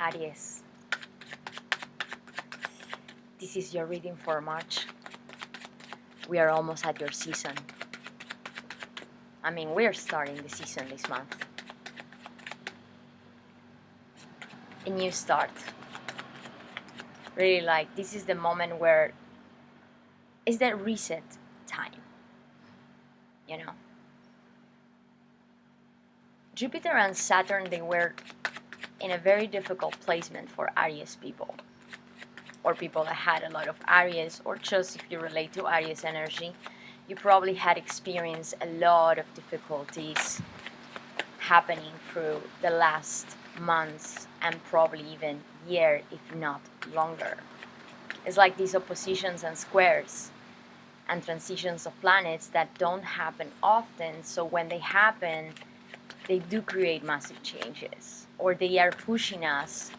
Aries, this is your reading for March. We are almost at your season. We're starting the season this month. A new start. Really, like, this is the moment where it's that reset time, you know. Jupiter and Saturn, they were in a very difficult placement for Aries people, or people that had a lot of Aries, or just if you relate to Aries energy, you probably had experienced a lot of difficulties happening through the last months and probably even year, if not longer. It's like these oppositions and squares and transitions of planets that don't happen often, so when they happen, they do create massive changes, or they are pushing us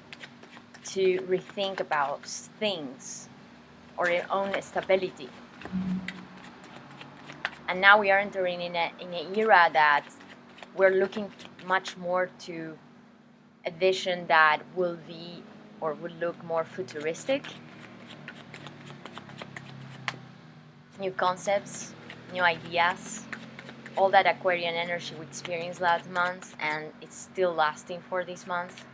to rethink about things or their own stability. And now we are entering in an era that we're looking much more to a vision that will be or will look more futuristic. New concepts, new ideas, all that Aquarian energy we experienced last month, and it's still lasting for this month.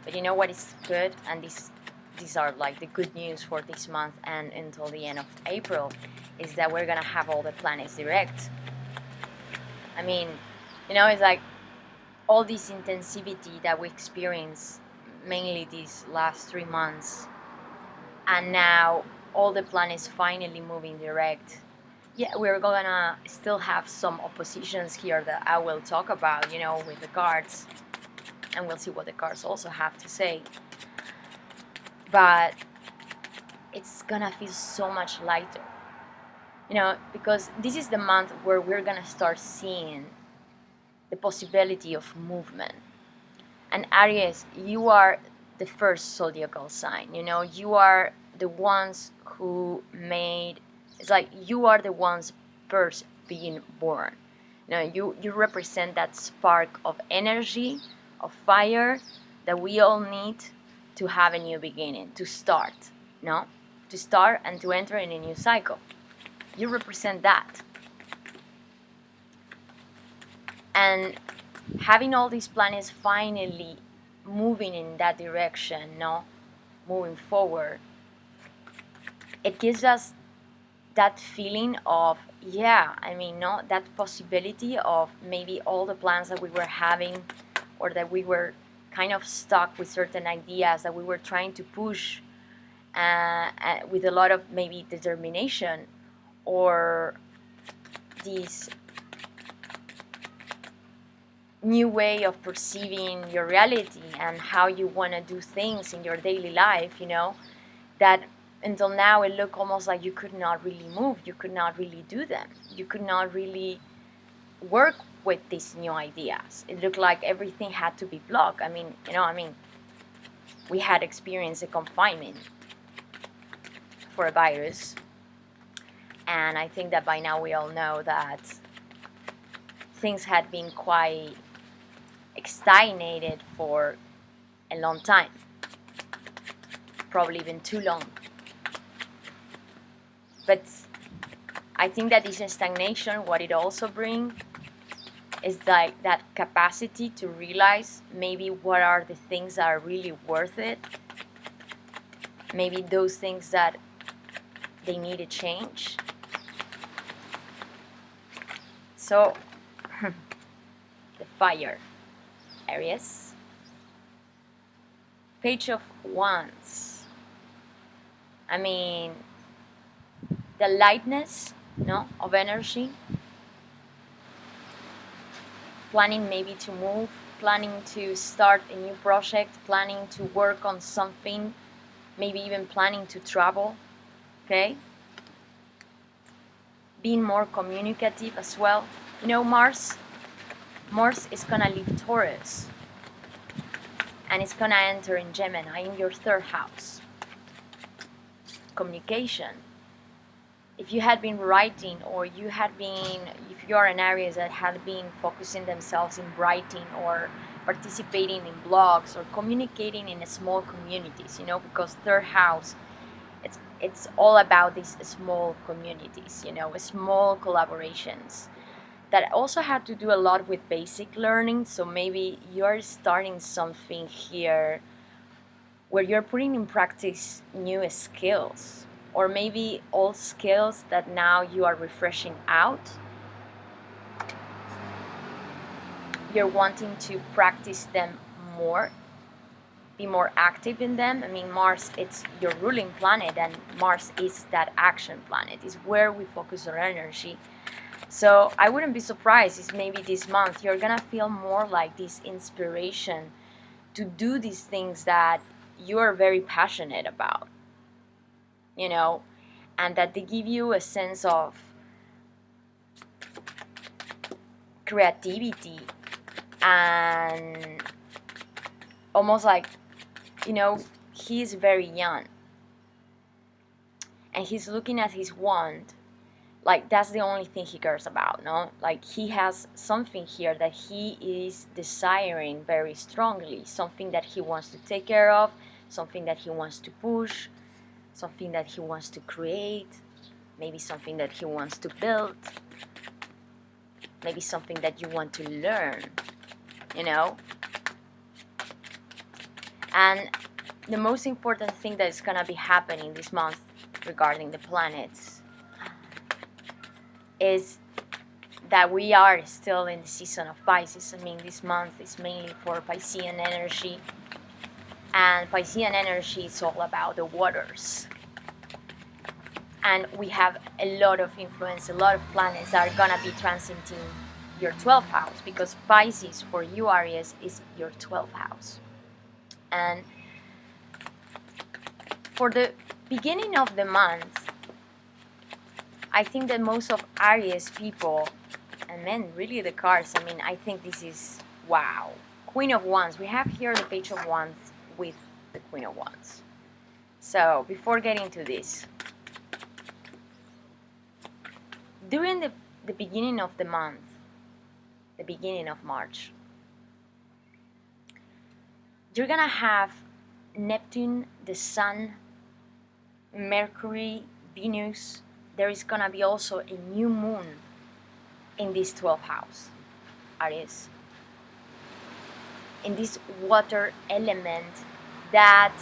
But you know what is good, and these are like the good news for this month and until the end of April, is that we're gonna have all the planets direct. It's like all this intensivity that we experienced mainly these last 3 months, and now all the planets finally moving direct. Yeah, we're gonna still have some oppositions here that I will talk about, with the cards, and we'll see what the cards also have to say. But it's gonna feel so much lighter, because this is the month where we're gonna start seeing the possibility of movement. And Aries, you are the first zodiacal sign, you are the ones who made, it's like you are the ones first being born. You represent that spark of energy, of fire that we all need to have a new beginning, to start, to start and to enter in a new cycle. You represent that. And having all these planets finally moving in that direction, moving forward, it gives us that feeling of, that possibility of maybe all the plans that we were having, or that we were kind of stuck with certain ideas that we were trying to push with a lot of maybe determination, or this new way of perceiving your reality and how you want to do things in your daily life, that until now it looked almost like you could not really move, you could not really do them, you could not really work with these new ideas. It looked like everything had to be blocked. We had experienced a confinement for a virus, and I think that by now we all know that things had been quite stagnated for a long time, probably even too long. But I think that this stagnation, what it also brings is like that capacity to realize maybe what are the things that are really worth it, maybe those things that they need a change. So the fire, Aries, Page of Wands. The lightness, of energy, planning maybe to move, planning to start a new project, planning to work on something, maybe even planning to travel, okay? Being more communicative as well. Mars is gonna leave Taurus, and it's gonna enter in Gemini, in your 3rd house. Communication. If you had been writing, or if you're an Aries that had been focusing themselves in writing or participating in blogs or communicating in small communities, you know, because third house, it's all about these small communities, you know, small collaborations that also have to do a lot with basic learning. So maybe you're starting something here where you're putting in practice new skills, or maybe old skills that now you are refreshing out. You're wanting to practice them more, be more active in them. I mean, Mars, it's your ruling planet, and Mars is that action planet. It's where we focus our energy. So I wouldn't be surprised if maybe this month you're gonna feel more like this inspiration to do these things that you are very passionate about, you know, and that they give you a sense of creativity and almost like, you know, he's very young and he's looking at his wand like that's the only thing he cares about, no? Like he has something here that he is desiring very strongly, something that he wants to take care of, something that he wants to push, something that he wants to create, maybe something that he wants to build, maybe something that you want to learn, you know? And the most important thing that is gonna be happening this month regarding the planets is that we are still in the season of Pisces. I mean, this month is mainly for Piscean energy, and Piscean energy is all about the waters. And we have a lot of influence, a lot of planets that are gonna be transiting your 12th house, because Pisces for you, Aries, is your 12th house. And for the beginning of the month, I think that most of Aries people, and then really the cards, I mean, I think this is, wow. Queen of Wands. We have here the Page of Wands with the Queen of Wands. So, before getting to this, during the beginning of the month, the beginning of March, you're gonna have Neptune, the Sun, Mercury, Venus. There is gonna be also a new moon in this 12th house, Aries, in this water element that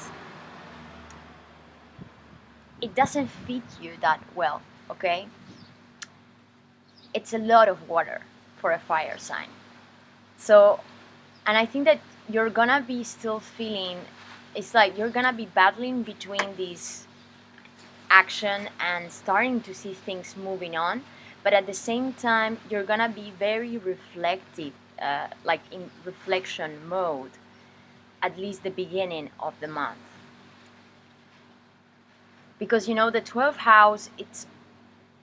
it doesn't fit you that well, okay? It's a lot of water for a fire sign. So, and I think that you're gonna be still feeling, it's like you're gonna be battling between these action and starting to see things moving on, but at the same time you're gonna be very reflective, like in reflection mode, at least the beginning of the month, because you know the 12th house, it's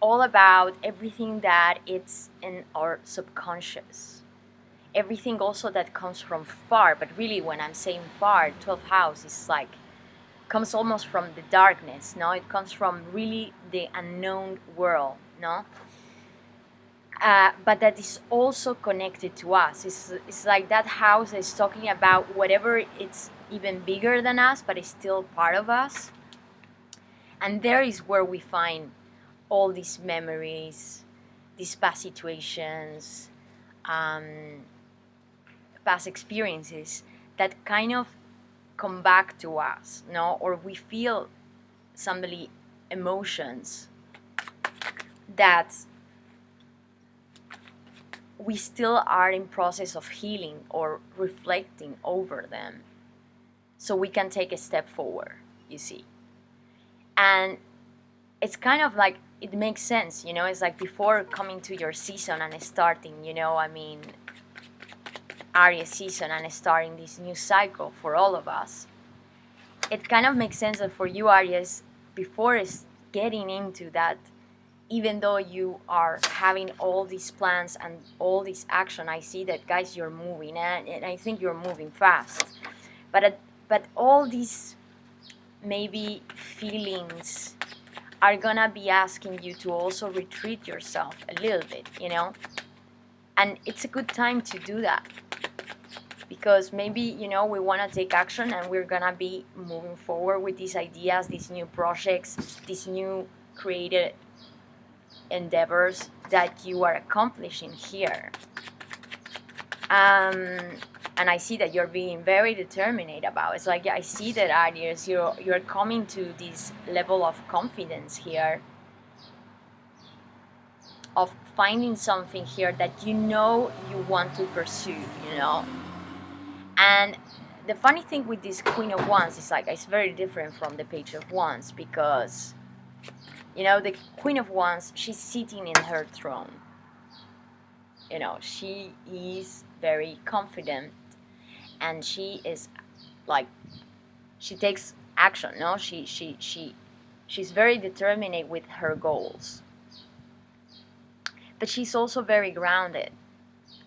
all about everything that it's in our subconscious, everything also that comes from far. But really, when I'm saying far, 12th house is like comes almost from the darkness, no? It comes from really the unknown world, no? But that is also connected to us. It's like that house is talking about whatever it's even bigger than us, but it's still part of us. And there is where we find all these memories, these past situations, past experiences that kind of come back to us, no? Or we feel somebody emotions that we still are in process of healing or reflecting over them, so we can take a step forward, you see. And it's kind of like, it makes sense, you know, it's like before coming to your season and starting, you know, I mean, Aries season and starting this new cycle for all of us, it kind of makes sense that for you, Aries, before getting into that, even though you are having all these plans and all this action, I see that, guys, you're moving, and I think you're moving fast. But all these maybe feelings are gonna be asking you to also retreat yourself a little bit, you know? And it's a good time to do that. because maybe, you know, we want to take action and we're gonna be moving forward with these ideas, these new projects, these new creative endeavors that you are accomplishing here. And I see that you're being very determined about it. It's like I see that, Aries, you're coming to this level of confidence here, of finding something here that you know you want to pursue, you know. And the funny thing with this Queen of Wands is like it's very different from the Page of Wands, because, you know, the Queen of Wands, she's sitting in her throne. You know, she is very confident, and she is like, she takes action, no? She's very determined with her goals. But she's also very grounded.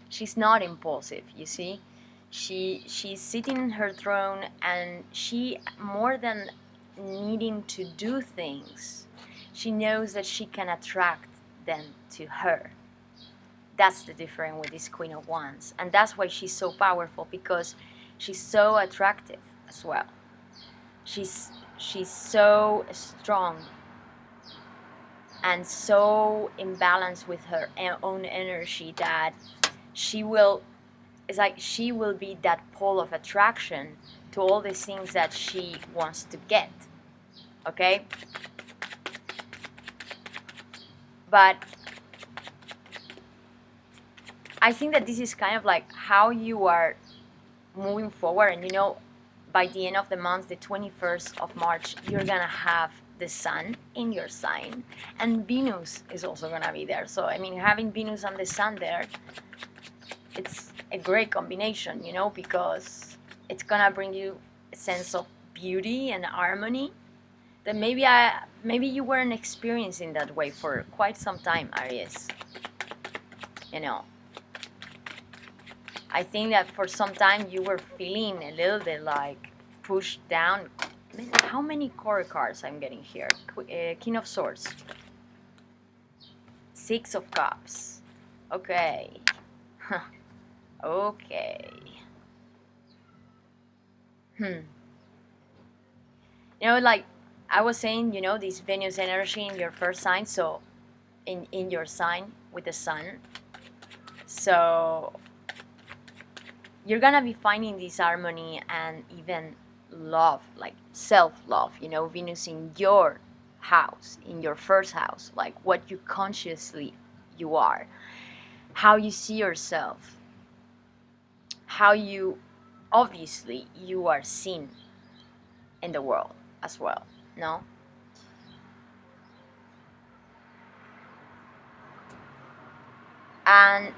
She's not impulsive, you see? She's sitting in her throne, and she, more than needing to do things, she knows that she can attract them to her. That's the difference with this Queen of Wands. And that's why she's so powerful, because she's so attractive as well. She's so strong and so in balance with her own energy that she will, it's like she will be that pole of attraction to all the things that she wants to get. Okay? But I think that this is kind of like how you are moving forward. And you know, by the end of the month, the 21st of March, you're gonna have the Sun in your sign, and Venus is also gonna be there. So I mean, having Venus and the Sun there, it's a great combination, you know, because it's gonna bring you a sense of beauty and harmony that maybe you weren't experiencing that way for quite some time, Aries. You know, I think that for some time you were feeling a little bit like pushed down. How many core cards I'm getting here? King of Swords, Six of Cups. Okay. Okay. You know, like I was saying, you know, this Venus energy in your first sign, so in your sign with the Sun. So you're gonna be finding this harmony and even love, like self-love, you know, Venus in your house, in your first house, like what you consciously you are, how you see yourself, how you obviously you are seen in the world as well, no? And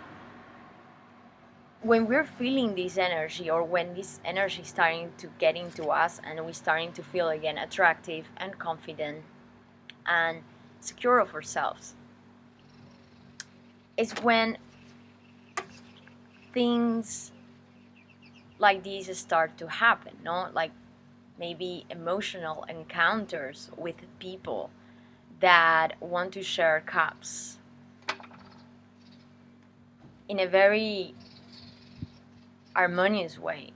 when we're feeling this energy, or when this energy is starting to get into us and we're starting to feel again attractive and confident and secure of ourselves, it's when things like these start to happen, no? Like maybe emotional encounters with people that want to share cups in a very harmonious way,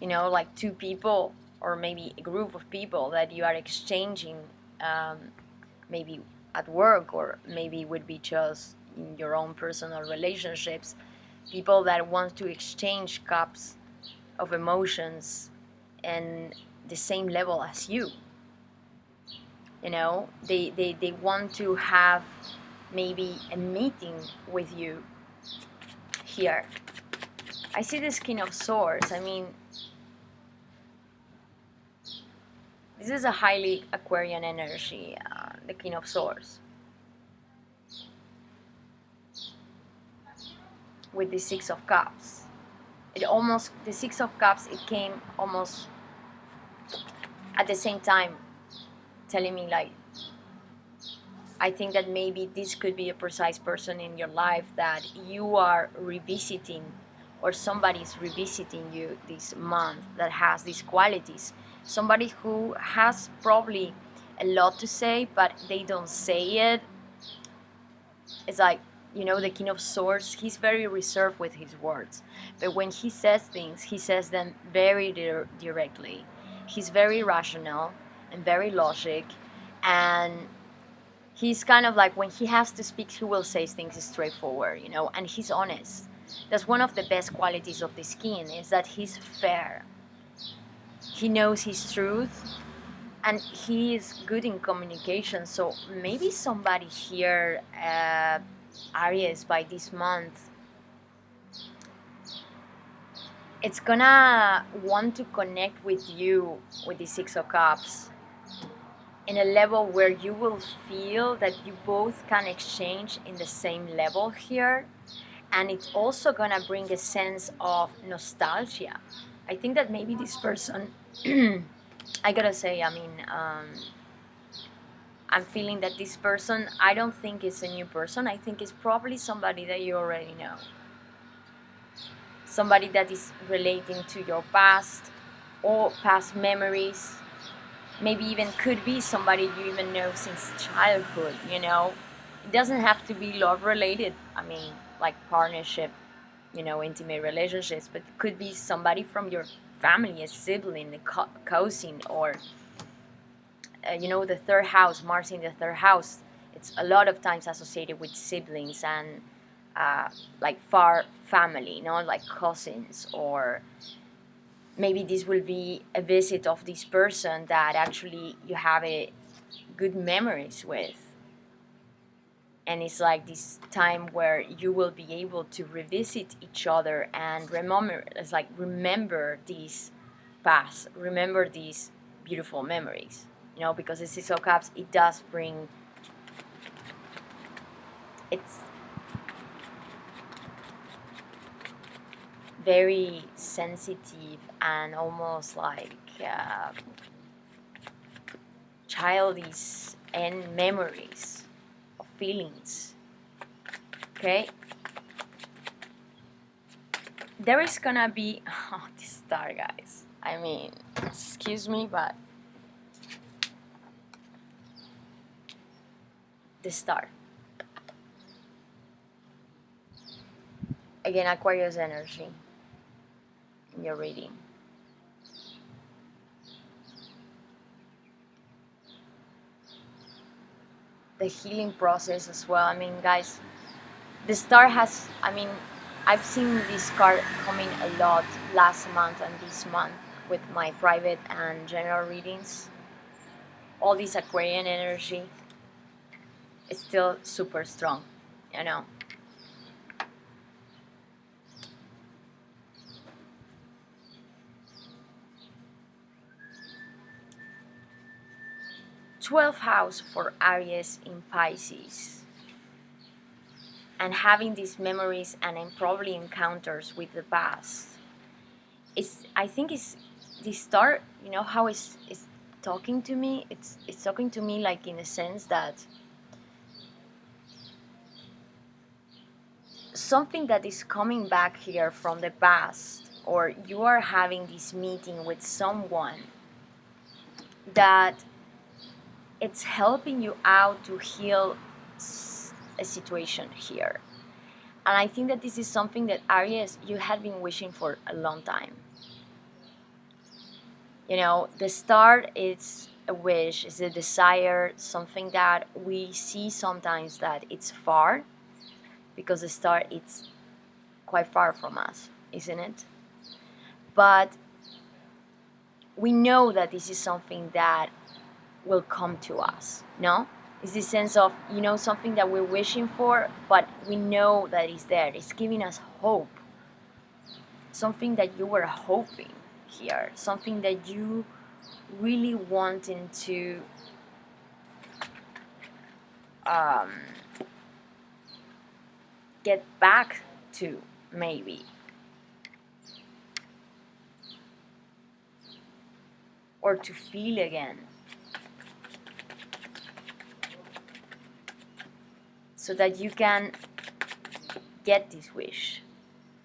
you know, like two people or maybe a group of people that you are exchanging, maybe at work, or maybe it would be just in your own personal relationships, people that want to exchange cups of emotions and the same level as you. You know, they want to have maybe a meeting with you here. I see this King of Swords. I mean, this is a highly Aquarian energy, the King of Swords. With the Six of Cups. The Six of Cups, it came almost at the same time, telling me like, I think that maybe this could be a precise person in your life that you are revisiting, or somebody's revisiting you this month that has these qualities. Somebody who has probably a lot to say, but they don't say it. It's like, you know, the King of Swords, he's very reserved with his words. But when he says things, he says them very directly. He's very rational and very logic. And he's kind of like, when he has to speak, he will say things straightforward, you know, and he's honest. That's one of the best qualities of this king, is that he's fair. He knows his truth, and he is good in communication. So maybe somebody here, Aries, by this month, it's gonna want to connect with you with the Six of Cups in a level where you will feel that you both can exchange in the same level here. And it's also gonna bring a sense of nostalgia. I think that maybe this person, I gotta say, I mean, I'm feeling that this person, I don't think it's a new person. I think it's probably somebody that you already know. Somebody that is relating to your past or past memories. Maybe even could be somebody you even know since childhood, you know. It doesn't have to be love related. I mean, like partnership, you know, intimate relationships, but it could be somebody from your family, a sibling, a cousin, or you know, the third house, Mars in the third house. It's a lot of times associated with siblings and like far family, you know, like cousins. Or maybe this will be a visit of this person that actually you have a good memories with. And it's like this time where you will be able to revisit each other and remember, it's like remember these past, remember these beautiful memories, you know, because the Six of Cups, it does bring, it's very sensitive and almost like childish and memories of feelings. Okay, there is gonna be this star, guys. I mean, excuse me, but the star again, Aquarius energy in your reading. The healing process as well. I mean, guys, the star has, I mean, I've seen this card coming a lot last month and this month with my private and general readings. All this Aquarian energy is still super strong, you know. Twelfth house for Aries in Pisces. And having these memories and probably encounters with the past. I think it's the start, you know, how it's talking to me. It's talking to me like in a sense that something that is coming back here from the past, or you are having this meeting with someone that it's helping you out to heal a situation here. And I think that this is something that Aries, you had been wishing for a long time. You know, the star is a wish, is a desire, something that we see sometimes that it's far, because the star, it's quite far from us, isn't it? But we know that this is something that will come to us, no? It's this sense of, you know, something that we're wishing for, but we know that it's there. It's giving us hope. Something that you were hoping here. Something that you really wanting to get back to, maybe. Or to feel again. So that you can get this wish.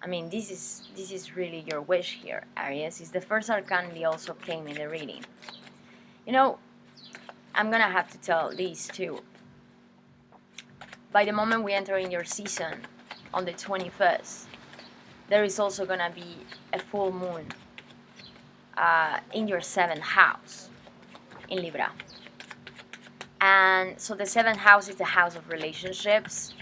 I mean, this is really your wish here, Aries. It's the first arcana that also came in the reading. You know, I'm gonna have to tell these too. by the moment we enter in your season on the 21st, there is also going to be a full moon in your 7th house in Libra. And so the 7th house is the house of relationships.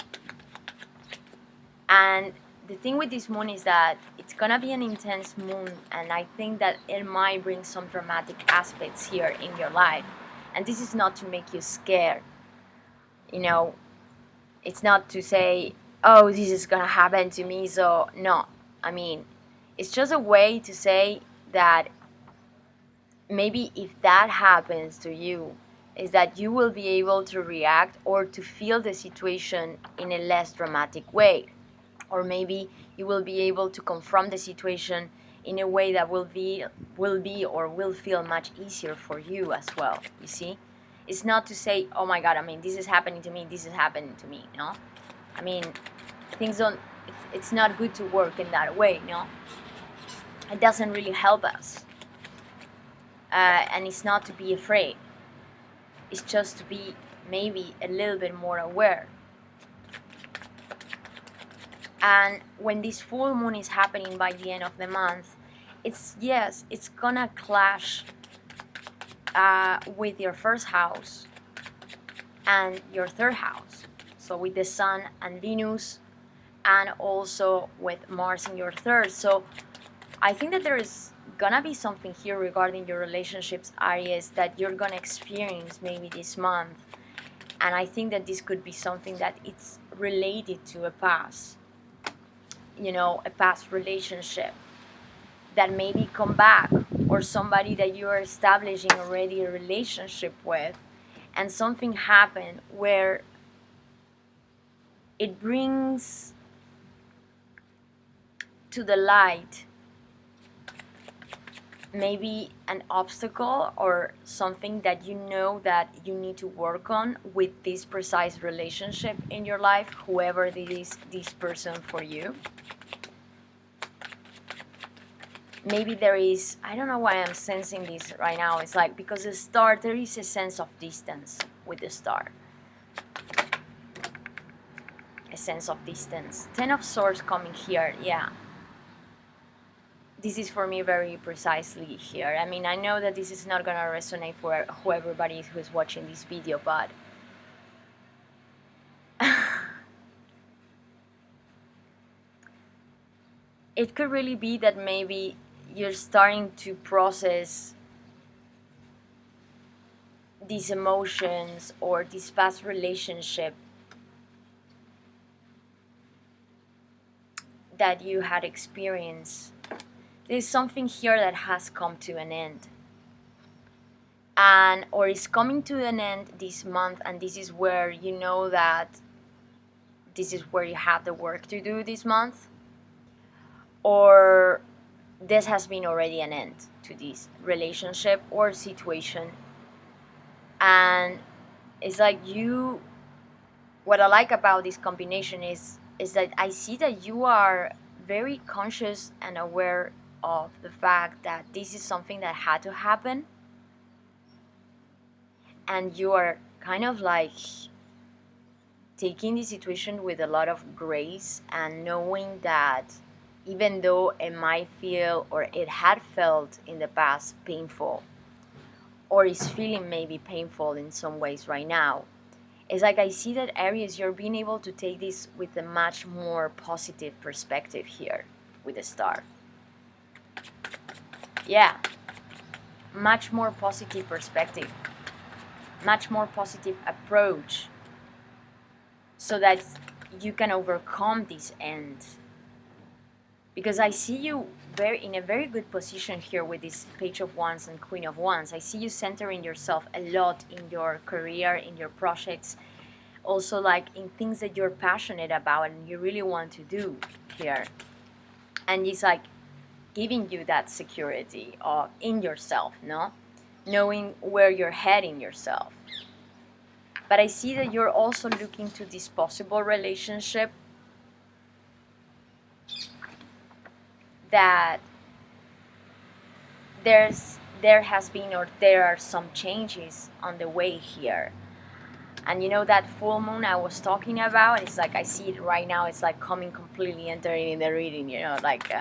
And the thing with this moon is that it's going to be an intense moon, and I think that it might bring some dramatic aspects here in your life. And this is not to make you scared. You know, it's not to say, oh, this is going to happen to me, so no. I mean, it's just a way to say that maybe if that happens to you, is that you will be able to react or to feel the situation in a less dramatic way. Or maybe you will be able to confront the situation in a way that will feel much easier for you as well, you see? It's not to say, oh my God, I mean, this is happening to me, no? I mean, it's not good to work in that way, no? It doesn't really help us. And it's not to be afraid. It's just to be maybe a little bit more aware. And when this full moon is happening by the end of the month, it's gonna clash with your 1st house and your 3rd house. So with the Sun and Venus, and also with Mars in your 3rd. So I think that there is gonna be something here regarding your relationships, Aries, that you're gonna experience maybe this month. And I think that this could be something that it's related to a past. You know, a past relationship that maybe come back, or somebody that you are establishing already a relationship with, and something happened where it brings to the light maybe an obstacle or something that you know that you need to work on with this precise relationship in your life, whoever it is, this person for you. Maybe there is, I don't know why I'm sensing this right now. It's like, because the star, there is a sense of distance with the star. A sense of distance. 10 of Swords coming here, yeah. This is for me very precisely here. I mean, I know that this is not going to resonate for everybody who's watching this video, but it could really be that maybe you're starting to process these emotions or this past relationship that you had experienced. There's something here that has come to an end, or is coming to an end this month, and this is where you know that this is where you have the work to do this month, or this has been already an end to this relationship or situation. And it's like what I like about this combination is that I see that you are very conscious and aware of the fact that this is something that had to happen, and you are kind of like taking the situation with a lot of grace, and knowing that even though it might feel, or it had felt in the past, painful, or is feeling maybe painful in some ways right now, it's like I see that, Aries, you're being able to take this with a much more positive perspective here with the star. Yeah, much more positive perspective, much more positive approach, so that you can overcome this end. Because I see you in a very good position here with this Page of Wands and Queen of Wands. I see you centering yourself a lot in your career, in your projects, also like in things that you're passionate about and you really want to do here. And it's like giving you that security in yourself, no? Knowing where you're heading yourself. But I see that you're also looking to this possible relationship that there has been, or there are some changes on the way here. And you know that full moon I was talking about, it's like I see it right now, it's like coming completely entering in the reading, you know, like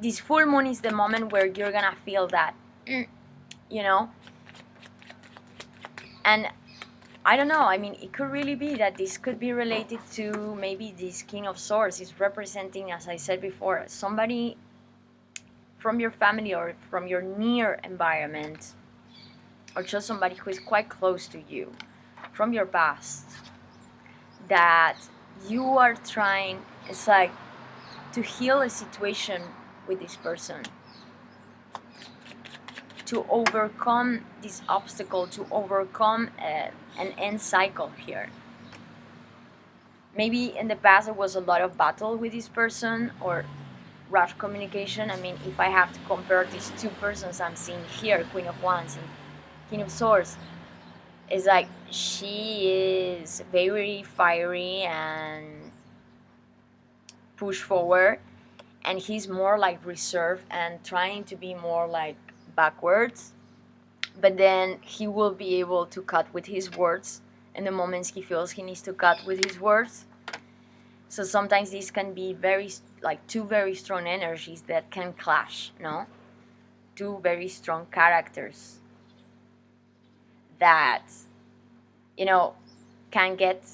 this full moon is the moment where you're gonna feel that, you know. And I don't know, I mean, it could really be that this could be related to maybe this King of Swords is representing, as I said before, somebody from your family or from your near environment, or just somebody who is quite close to you from your past, that you are trying, it's like, to heal a situation with this person, to overcome this obstacle, to overcome an end cycle here. Maybe in the past there was a lot of battle with this person or rush communication. I mean, if I have to compare these two persons I'm seeing here, Queen of Wands and King of Swords, it's like she is very fiery and push forward, and he's more like reserved and trying to be more like backwards, but then he will be able to cut with his words in the moments he feels he needs to cut with his words. So sometimes these can be very, like, two very strong energies that can clash, no? Two very strong characters that, you know, can get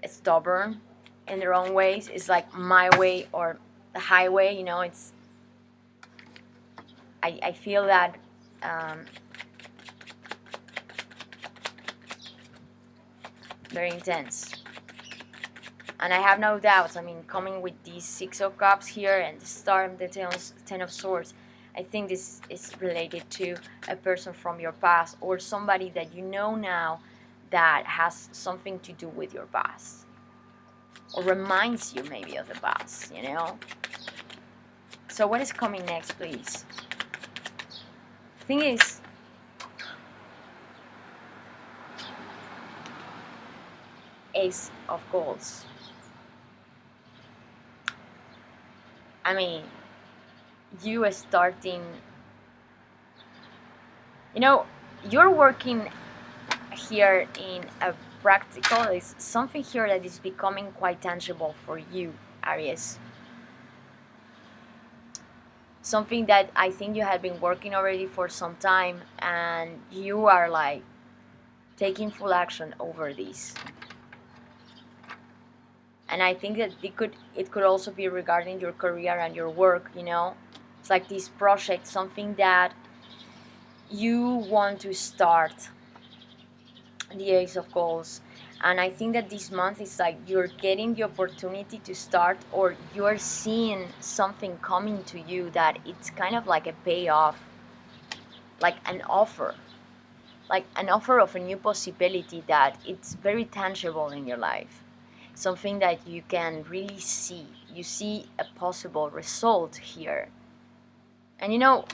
stubborn in their own ways. It's like my way or the highway, you know. It's, I feel that very intense. And I have no doubts, I mean, coming with these Six of Cups here and the Star and the Ten of Swords, I think this is related to a person from your past or somebody that you know now that has something to do with your past or reminds you maybe of the past, you know. So what is coming next, please? Thing is, Ace of Goals. I mean, you are starting, you know, you're working here in a practical, is something here that is becoming quite tangible for you, Aries. Something that I think you have been working already for some time, and you are like taking full action over this. And I think that it could also be regarding your career and your work, you know. It's like this project, something that you want to start, the Ace of Goals. And I think that this month is like you're getting the opportunity to start, or you're seeing something coming to you that it's kind of like a payoff, like an offer of a new possibility that it's very tangible in your life. Something that you can really see. You see a possible result here. And you know,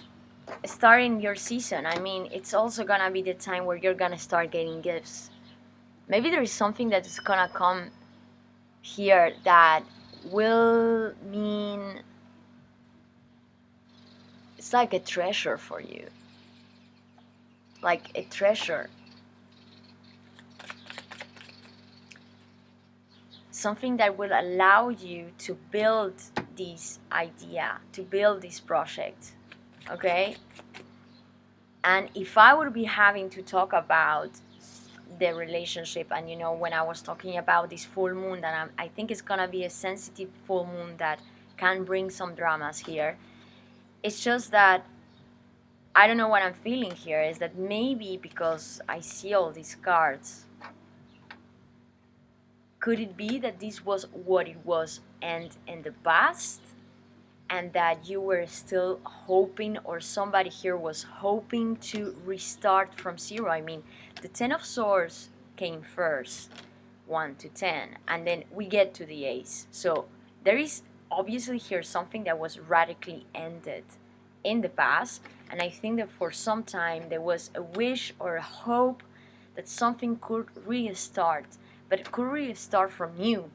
starting your season, I mean, it's also gonna be the time where you're gonna start getting gifts. Maybe there is something that is gonna come here that will mean it's like a treasure for you. Like a treasure. Something that will allow you to build this idea, to build this project, okay? And if I would be having to talk about the relationship, and you know, when I was talking about this full moon, that I think it's gonna be a sensitive full moon that can bring some dramas here. It's just that I don't know what I'm feeling here, is that maybe because I see all these cards, could it be that this was what it was and in the past, and that you were still hoping, or somebody here was hoping to restart from zero? I mean, the Ten of Swords came first, 1 to 10, and then we get to the Ace. So there is obviously here something that was radically ended in the past, and I think that for some time there was a wish or a hope that something could restart, but it could restart from new,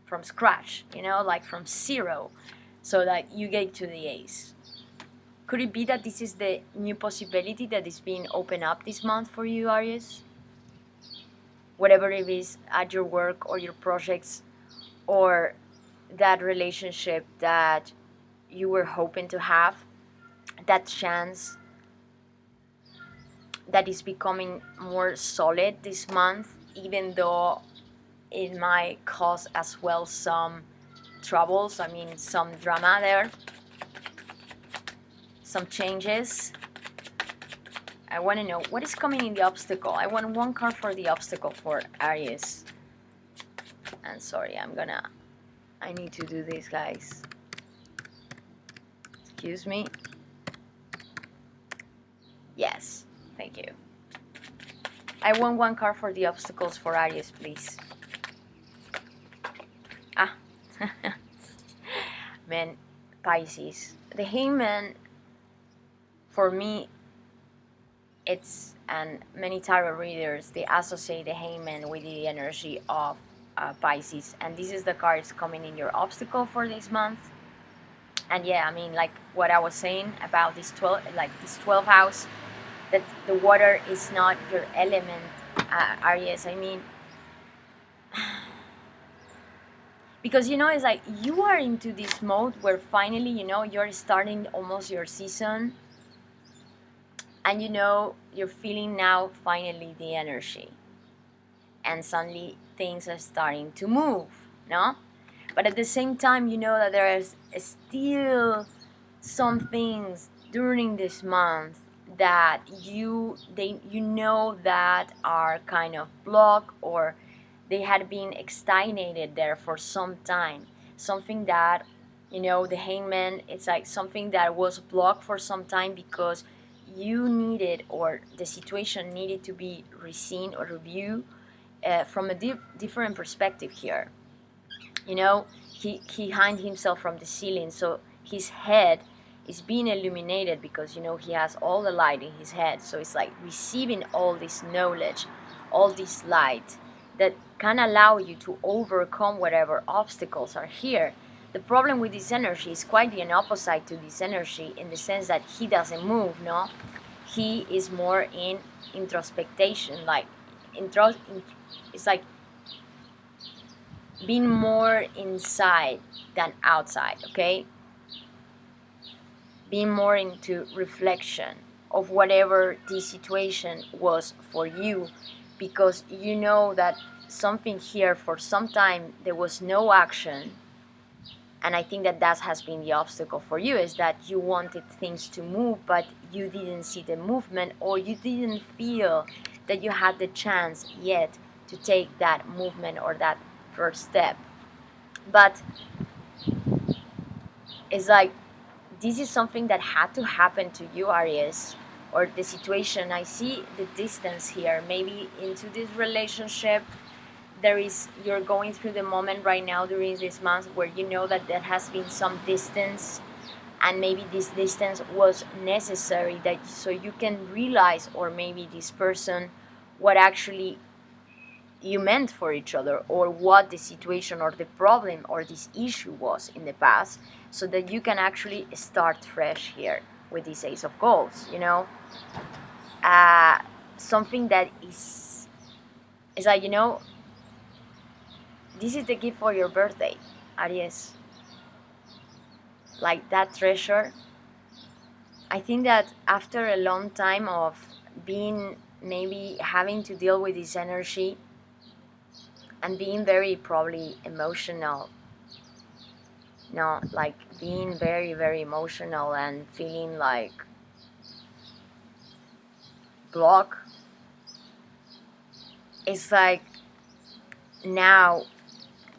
from scratch, you know, like from zero, so that you get to the Ace. Could it be that this is the new possibility that is being opened up this month for you, Aries? whatever it is at your work or your projects, or that relationship that you were hoping to have, that chance that is becoming more solid this month, even though it might cause as well some troubles, I mean some drama there, some changes. I want to know what is coming in the obstacle. I want one card for the obstacle for Aries. And sorry, I need to do this, guys. Excuse me. Yes, thank you. I want one card for the obstacles for Aries, please. Ah, man, Pisces. The Hangman, for me, it's, and many tarot readers, they associate the Hangman with the energy of Pisces. And this is the cards coming in your obstacle for this month. And yeah, I mean, like what I was saying about this 12th house, that the water is not your element, Aries. I mean, because, you know, it's like you are into this mode where finally, you know, you're starting almost your season, and you know, you're feeling now finally the energy, and suddenly things are starting to move, no? But at the same time, you know that there is still some things during this month that you know that are kind of blocked, or they had been stagnated there for some time. Something that, you know, the Hangman, it's like something that was blocked for some time because you needed, or the situation needed to be reseen or reviewed from a different perspective here. You know, he hung himself from the ceiling, so his head is being illuminated because, you know, he has all the light in his head. So it's like receiving all this knowledge, all this light that can allow you to overcome whatever obstacles are here. The problem with this energy is quite the opposite to this energy, in the sense that he doesn't move, no? He is more in introspection, like it's like being more inside than outside, okay? Being more into reflection of whatever the situation was for you, because you know that something here for some time there was no action. And I think that that has been the obstacle for you, is that you wanted things to move, but you didn't see the movement, or you didn't feel that you had the chance yet to take that movement or that first step. But it's like this is something that had to happen to you, Aries, or the situation. I see the distance here, maybe into this relationship. You're going through the moment right now during this month where you know that there has been some distance, and maybe this distance was necessary, that so you can realize, or maybe this person, what actually you meant for each other, or what the situation or the problem or this issue was in the past, so that you can actually start fresh here with this Ace of Goals, you know. Something that is like, you know, this is the gift for your birthday, Aries. Like that treasure. I think that after a long time of being, maybe having to deal with this energy, and being very probably emotional, no, like being very, very emotional and feeling like block, it's like now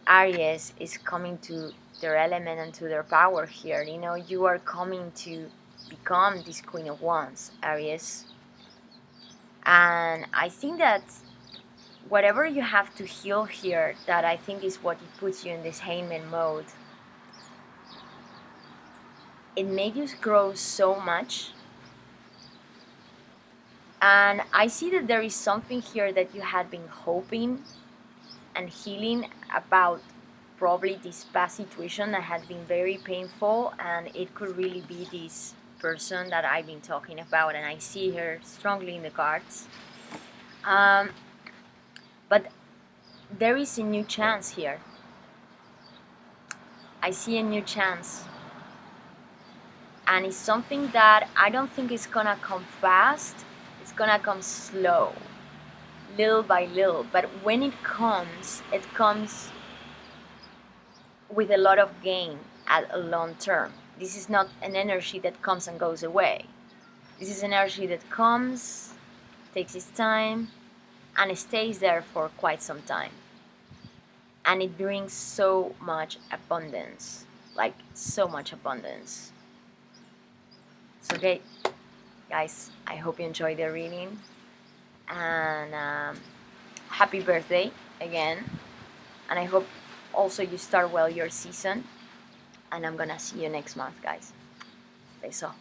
Aries is coming to their element and to their power here. You know, you are coming to become this Queen of Wands, Aries. And I think that whatever you have to heal here, that I think is what it puts you in this Hangman mode. It made you grow so much. And I see that there is something here that you had been hoping and healing about, probably this past situation that had been very painful, and it could really be this person that I've been talking about, and I see her strongly in the cards. But there is a new chance here. I see a new chance. And it's something that I don't think is gonna come fast. It's gonna come slow, little by little. But when it comes with a lot of gain at a long term. This is not an energy that comes and goes away. This is an energy that comes, takes its time, and it stays there for quite some time. And it brings so much abundance, like so much abundance. So okay, guys, I hope you enjoyed the reading, and happy birthday again, and I hope also you start well your season, and I'm gonna see you next month, guys. Beso.